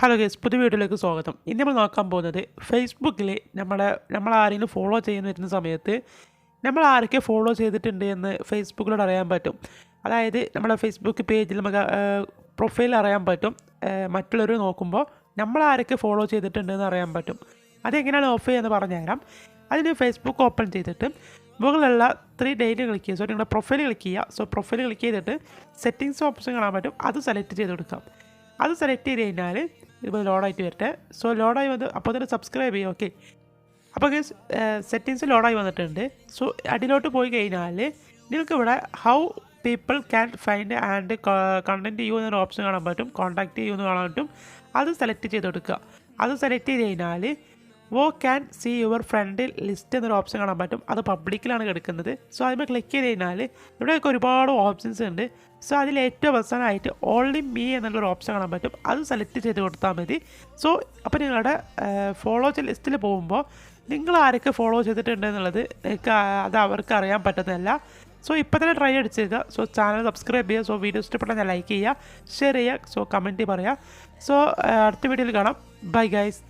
Hello guys, പുതിയ വീഡിയോയിലേക്ക് സ്വാഗതം. ഇന്ന് നമ്മൾ നോക്കാൻ പോകുന്നത് ഫേസ്ബുക്കിൽ നമ്മൾ ആരെങ്കിലും ഫോളോ ചെയ്യുന്ന വരുന്ന സമയത്ത് നമ്മൾ ആരൊക്കെ ഫോളോ ചെയ്തിട്ടുണ്ട് എന്ന് ഫേസ്ബുക്കിലൂടെ അറിയാൻ പറ്റും. അതായത് നമ്മുടെ ഫേസ്ബുക്ക് പേജിൽ നമുക്ക് പ്രൊഫൈൽ അറിയാൻ പറ്റും. മറ്റുള്ളവർ നോക്കുമ്പോൾ നമ്മൾ ആരൊക്കെ ഫോളോ ചെയ്തിട്ടുണ്ടെന്ന് അറിയാൻ പറ്റും. അതെങ്ങനെയാണ് ഓഫ് ചെയ്യുന്നത് പറഞ്ഞുതരാം. അതിന് ഫേസ്ബുക്ക് ഓപ്പൺ ചെയ്തിട്ട് മുകളിലുള്ള 3 ഡേറ്റ് ക്ലിക്ക് ചെയ്യുക. നിങ്ങളുടെ പ്രൊഫൈൽ ക്ലിക്ക് ചെയ്യുക. പ്രൊഫൈൽ ക്ലിക്ക് ചെയ്തിട്ട് സെറ്റിങ്സ് ഓപ്ഷൻ കാണാൻ പറ്റും. അത് സെലക്ട് ചെയ്ത് കൊടുക്കാം. അത് സെലക്ട് ചെയ്ത് കഴിഞ്ഞാൽ ഇപ്പോൾ ലോഡായിട്ട് വരട്ടെ. ലോഡായി വന്ന് അപ്പോൾ തന്നെ സബ്സ്ക്രൈബ് ചെയ്യുക. ഓക്കെ, അപ്പോൾ സെറ്റിങ്സ് ലോഡായി വന്നിട്ടുണ്ട്. അടിയിലോട്ട് പോയി കഴിഞ്ഞാൽ നിങ്ങൾക്ക് ഇവിടെ how people can find and contact you എന്നൊരു ഓപ്ഷൻ കാണാൻ പറ്റും. കോൺടാക്റ്റ് ചെയ്യൂ എന്ന് കാണാൻ പറ്റും. അത് സെലക്ട് ചെയ്ത് കൊടുക്കുക. അത് സെലക്ട് ചെയ്ത് കഴിഞ്ഞാൽ can see your friend list എന്നൊരു ഓപ്ഷൻ കാണാൻ പറ്റും. അത് പബ്ലിക്കിലാണ് കിടക്കുന്നത്. അതിൽ ക്ലിക്ക് ചെയ്ത് കഴിഞ്ഞാൽ ഇവിടെയൊക്കെ ഒരുപാട് ഓപ്ഷൻസ് ഉണ്ട്. അതിൽ ഏറ്റവും അവസാനമായിട്ട് ഓൺലി മീ എന്നുള്ളൊരു ഓപ്ഷൻ കാണാൻ പറ്റും. അത് സെലക്ട് ചെയ്ത് കൊടുത്താൽ മതി. അപ്പോൾ നിങ്ങളുടെ ഫോളോ ലിസ്റ്റിൽ പോകുമ്പോൾ നിങ്ങൾ ആരൊക്കെ ഫോളോ ചെയ്തിട്ടുണ്ട് എന്നുള്ളത് നിങ്ങൾക്ക് അത് അവർക്ക് അറിയാൻ പറ്റുന്നതല്ല. ഇപ്പോൾ തന്നെ ട്രൈ അടിച്ചേക്കുക. ചാനൽ സബ്സ്ക്രൈബ് ചെയ്യുക. വീഡിയോ ഇഷ്ടപ്പെട്ടാൽ ലൈക്ക് ചെയ്യുക, ഷെയർ ചെയ്യുക, കമൻറ്റ് പറയുക. അടുത്ത വീഡിയോയിൽ കാണാം. Bye guys.